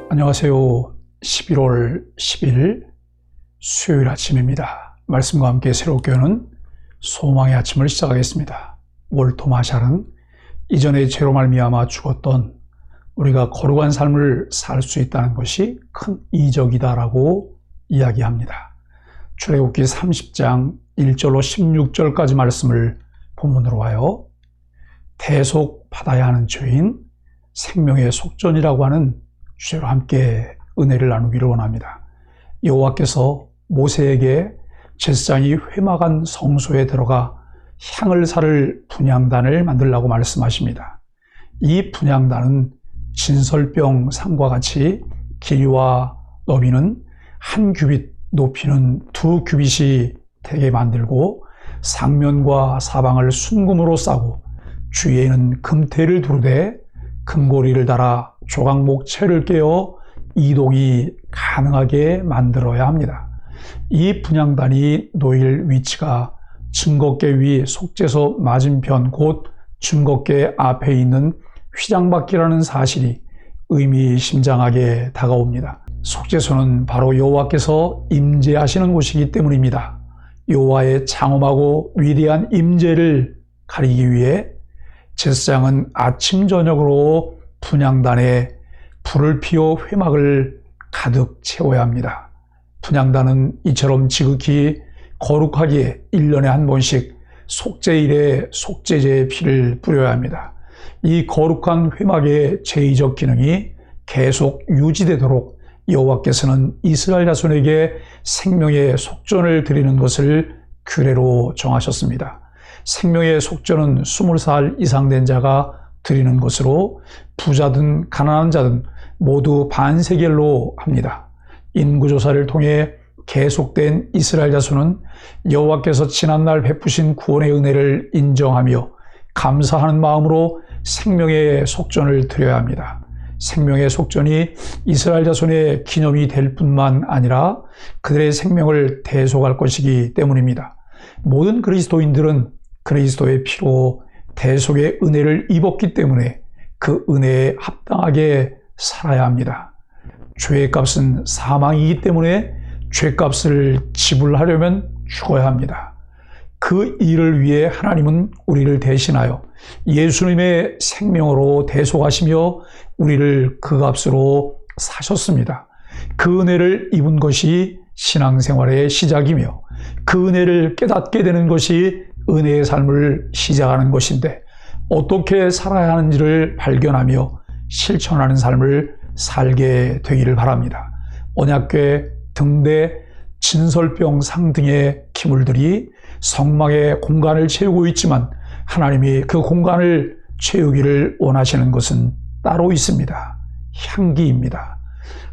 안녕하세요. 11월 10일 수요일 아침입니다. 말씀과 함께 새롭게 여는 소망의 아침을 시작하겠습니다. 월터 마샬은 이전의 죄로 말미암아 죽었던 우리가 거룩한 삶을 살 수 있다는 것이 큰 이적이다라고 이야기합니다. 출애굽기 30장 1절로 16절까지 말씀을 본문으로 하여 대속받아야 하는 죄인 생명의 속전이라고 하는 주제로 함께 은혜를 나누기를 원합니다. 여호와께서 모세에게 제사장이 회막한 성소에 들어가 향을 살 분향단을 만들라고 말씀하십니다. 이 분향단은 진설병 상과 같이 길이와 너비는 1규빗, 높이는 2규빗이 되게 만들고 상면과 사방을 순금으로 싸고 주위에는 금태를 두르되 금고리를 달아 조각목채를 깨어 이동이 가능하게 만들어야 합니다. 이 분향단이 놓일 위치가 증거궤 위 속죄소 맞은편 곧 증거궤 앞에 있는 휘장바퀴라는 사실이 의미심장하게 다가옵니다. 속죄소는 바로 여호와께서 임재하시는 곳이기 때문입니다. 여호와의 장엄하고 위대한 임재를 가리기 위해 제사장은 아침 저녁으로 분향단에 불을 피워 회막을 가득 채워야 합니다. 분향단은 이처럼 지극히 거룩하기에 1년에 한 번씩 속죄일에 속죄제의 피를 뿌려야 합니다. 이 거룩한 회막의 제의적 기능이 계속 유지되도록 여호와께서는 이스라엘 자손에게 생명의 속전을 드리는 것을 규례로 정하셨습니다. 생명의 속전은 20살 이상 된 자가 드리는 것으로 부자든 가난한 자든 모두 반세겔로 합니다. 인구조사를 통해 계속된 이스라엘 자손은 여호와께서 지난날 베푸신 구원의 은혜를 인정하며 감사하는 마음으로 생명의 속전을 드려야 합니다. 생명의 속전이 이스라엘 자손의 기념이 될 뿐만 아니라 그들의 생명을 대속할 것이기 때문입니다. 모든 그리스도인들은 그리스도의 피로 대속의 은혜를 입었기 때문에 그 은혜에 합당하게 살아야 합니다. 죄의 값은 사망이기 때문에 죄값을 지불하려면 죽어야 합니다. 그 일을 위해 하나님은 우리를 대신하여 예수님의 생명으로 대속하시며 우리를 그 값으로 사셨습니다. 그 은혜를 입은 것이 신앙생활의 시작이며 그 은혜를 깨닫게 되는 것이 은혜의 삶을 시작하는 것인데 어떻게 살아야 하는지를 발견하며 실천하는 삶을 살게 되기를 바랍니다. 언약궤, 등대, 진설병 상 등의 기물들이 성막의 공간을 채우고 있지만 하나님이 그 공간을 채우기를 원하시는 것은 따로 있습니다. 향기입니다.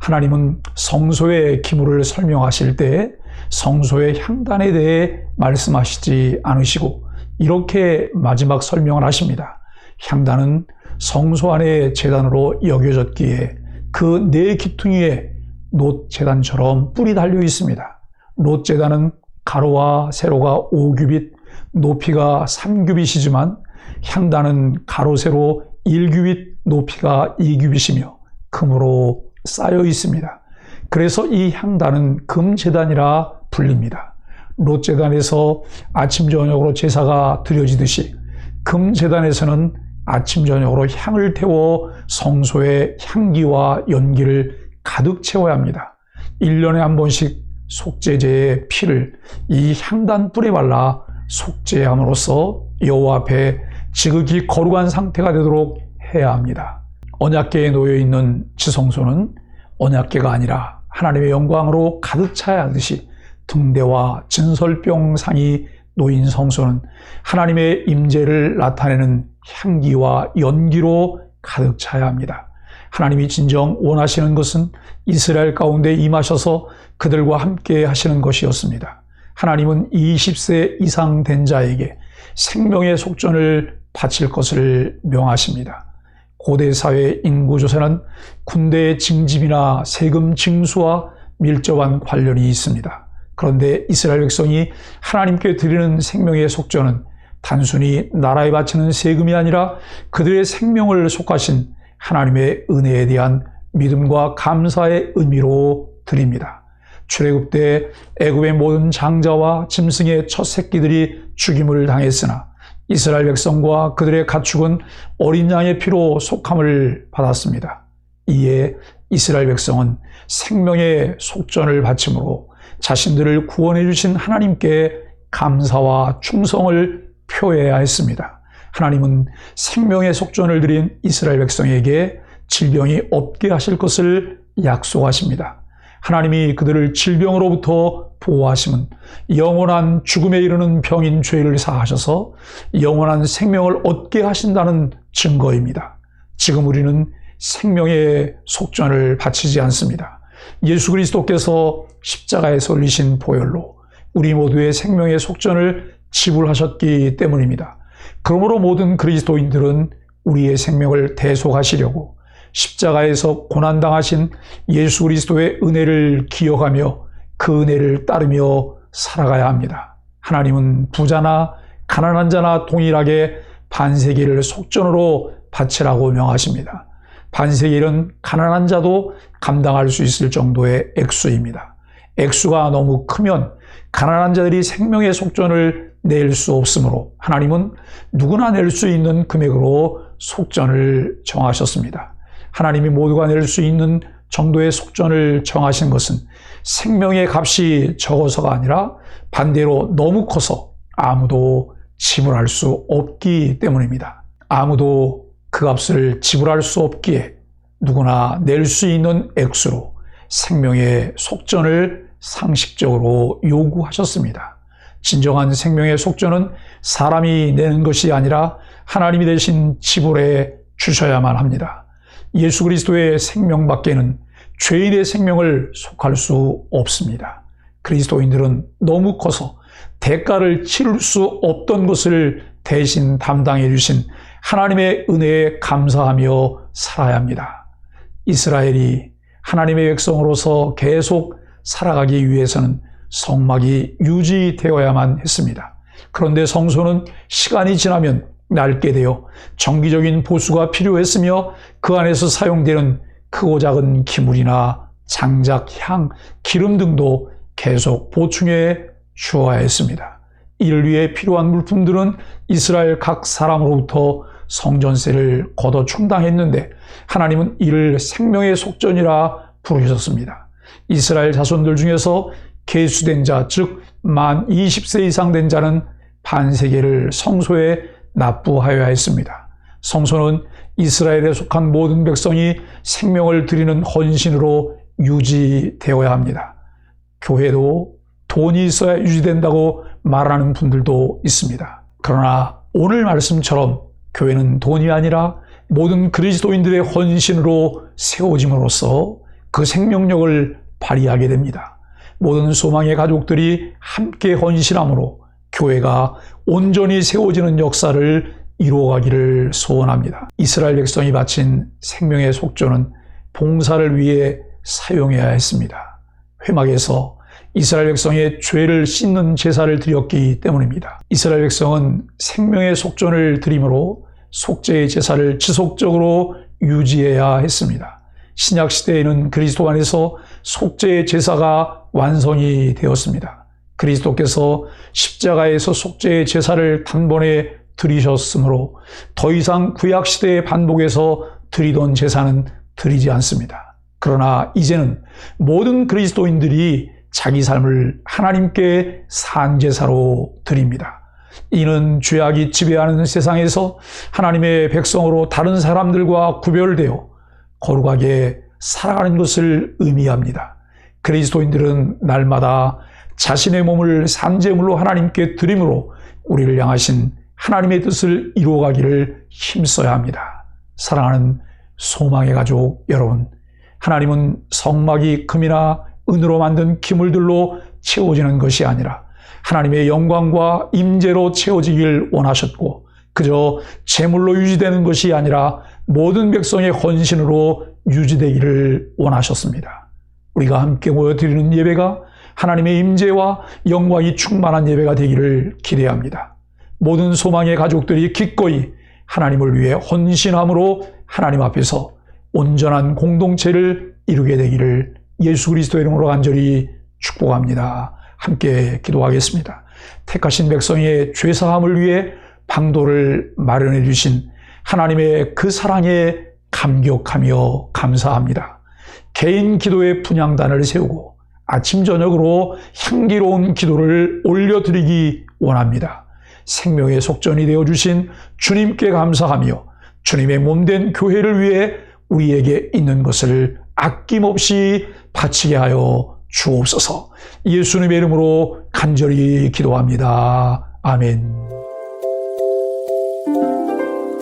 하나님은 성소의 기물을 설명하실 때 성소의 향단에 대해 말씀하시지 않으시고 이렇게 마지막 설명을 하십니다. 향단은 성소 안의 제단으로 여겨졌기에 그 네 기퉁이에 놋제단처럼 뿔이 달려 있습니다. 놋제단은 가로와 세로가 5규빗, 높이가 3규빗이지만 향단은 가로, 세로 1규빗, 높이가 2규빗이며 금으로 쌓여 있습니다. 그래서 이 향단은 금제단이라 불립니다. 놋제단에서 아침 저녁으로 제사가 드려지듯이 금제단에서는 아침 저녁으로 향을 태워 성소의 향기와 연기를 가득 채워야 합니다. 1년에 한 번씩 속죄제의 피를 이 향단 뿔에 발라 속죄함으로써 여호와 앞에 지극히 거룩한 상태가 되도록 해야 합니다. 언약궤에 놓여 있는 지성소는 언약궤가 아니라 하나님의 영광으로 가득 차야 하듯이 등대와 진설병 상이 놓인 성소는 하나님의 임재를 나타내는 향기와 연기로 가득 차야 합니다. 하나님이 진정 원하시는 것은 이스라엘 가운데 임하셔서 그들과 함께 하시는 것이었습니다. 하나님은 20세 이상 된 자에게 생명의 속전을 바칠 것을 명하십니다. 고대 사회 인구조사는 군대의 징집이나 세금 징수와 밀접한 관련이 있습니다. 그런데 이스라엘 백성이 하나님께 드리는 생명의 속전은 단순히 나라에 바치는 세금이 아니라 그들의 생명을 속하신 하나님의 은혜에 대한 믿음과 감사의 의미로 드립니다. 출애굽 때 애굽의 모든 장자와 짐승의 첫 새끼들이 죽임을 당했으나 이스라엘 백성과 그들의 가축은 어린 양의 피로 속함을 받았습니다. 이에 이스라엘 백성은 생명의 속전을 바침으로 자신들을 구원해 주신 하나님께 감사와 충성을 표해야 했습니다. 하나님은 생명의 속전을 드린 이스라엘 백성에게 질병이 없게 하실 것을 약속하십니다. 하나님이 그들을 질병으로부터 보호하심은 영원한 죽음에 이르는 병인 죄를 사하셔서 영원한 생명을 얻게 하신다는 증거입니다. 지금 우리는 생명의 속전을 바치지 않습니다. 예수 그리스도께서 십자가에서 흘리신 보혈로 우리 모두의 생명의 속전을 지불하셨기 때문입니다. 그러므로 모든 그리스도인들은 우리의 생명을 대속하시려고 십자가에서 고난당하신 예수 그리스도의 은혜를 기억하며 그 은혜를 따르며 살아가야 합니다. 하나님은 부자나 가난한 자나 동일하게 반세기를 속전으로 바치라고 명하십니다. 반세기는 가난한 자도 감당할 수 있을 정도의 액수입니다. 액수가 너무 크면 가난한 자들이 생명의 속전을 낼 수 없으므로 하나님은 누구나 낼 수 있는 금액으로 속전을 정하셨습니다. 하나님이 모두가 낼 수 있는 정도의 속전을 정하신 것은 생명의 값이 적어서가 아니라 반대로 너무 커서 아무도 지불할 수 없기 때문입니다. 아무도 그 값을 지불할 수 없기에 누구나 낼 수 있는 액수로 생명의 속전을 상식적으로 요구하셨습니다. 진정한 생명의 속전은 사람이 내는 것이 아니라 하나님이 대신 지불해 주셔야만 합니다. 예수 그리스도의 생명밖에는 죄인의 생명을 속할 수 없습니다. 그리스도인들은 너무 커서 대가를 치를 수 없던 것을 대신 담당해 주신 하나님의 은혜에 감사하며 살아야 합니다. 이스라엘이 하나님의 백성으로서 계속 살아가기 위해서는 성막이 유지되어야만 했습니다. 그런데 성소는 시간이 지나면 낡게 되어 정기적인 보수가 필요했으며 그 안에서 사용되는 크고 작은 기물이나 장작, 향, 기름 등도 계속 보충해 주어야 했습니다. 이를 위해 필요한 물품들은 이스라엘 각 사람으로부터 성전세를 걷어 충당했는데 하나님은 이를 생명의 속전이라 부르셨습니다. 이스라엘 자손들 중에서 계수된 자, 즉 만 20세 이상 된 자는 반세계를 성소에 납부하여야 했습니다. 성소는 이스라엘에 속한 모든 백성이 생명을 드리는 헌신으로 유지되어야 합니다. 교회도 돈이 있어야 유지된다고 말하는 분들도 있습니다. 그러나 오늘 말씀처럼 교회는 돈이 아니라 모든 그리스도인들의 헌신으로 세워짐으로써 그 생명력을 발휘하게 됩니다. 모든 소망의 가족들이 함께 헌신함으로 교회가 온전히 세워지는 역사를 이루어가기를 소원합니다. 이스라엘 백성이 바친 생명의 속전은 봉사를 위해 사용해야 했습니다. 회막에서 이스라엘 백성의 죄를 씻는 제사를 드렸기 때문입니다. 이스라엘 백성은 생명의 속전을 드림으로 속죄의 제사를 지속적으로 유지해야 했습니다. 신약 시대에는 그리스도 안에서 속죄의 제사가 완성이 되었습니다. 그리스도께서 십자가에서 속죄의 제사를 단번에 드리셨으므로 더 이상 구약 시대의 반복에서 드리던 제사는 드리지 않습니다. 그러나 이제는 모든 그리스도인들이 자기 삶을 하나님께 산제사로 드립니다. 이는 죄악이 지배하는 세상에서 하나님의 백성으로 다른 사람들과 구별되어 거룩하게 살아가는 것을 의미합니다. 그리스도인들은 날마다 자신의 몸을 산제물로 하나님께 드림으로 우리를 향하신 하나님의 뜻을 이루어가기를 힘써야 합니다. 사랑하는 소망의 가족 여러분, 하나님은 성막이 금이나 은으로 만든 기물들로 채워지는 것이 아니라 하나님의 영광과 임재로 채워지길 원하셨고 그저 제물로 유지되는 것이 아니라 모든 백성의 헌신으로 유지되기를 원하셨습니다. 우리가 함께 모여드리는 예배가 하나님의 임재와 영광이 충만한 예배가 되기를 기대합니다. 모든 소망의 가족들이 기꺼이 하나님을 위해 헌신함으로 하나님 앞에서 온전한 공동체를 이루게 되기를 예수 그리스도의 이름으로 간절히 축복합니다. 함께 기도하겠습니다. 택하신 백성의 죄사함을 위해 방도를 마련해 주신 하나님의 그 사랑에 감격하며 감사합니다. 개인 기도의 분향단을 세우고 아침 저녁으로 향기로운 기도를 올려드리기 원합니다. 생명의 속전이 되어주신 주님께 감사하며 주님의 몸된 교회를 위해 우리에게 있는 것을 아낌없이 바치게 하여 주옵소서. 예수님의 이름으로 간절히 기도합니다. 아멘.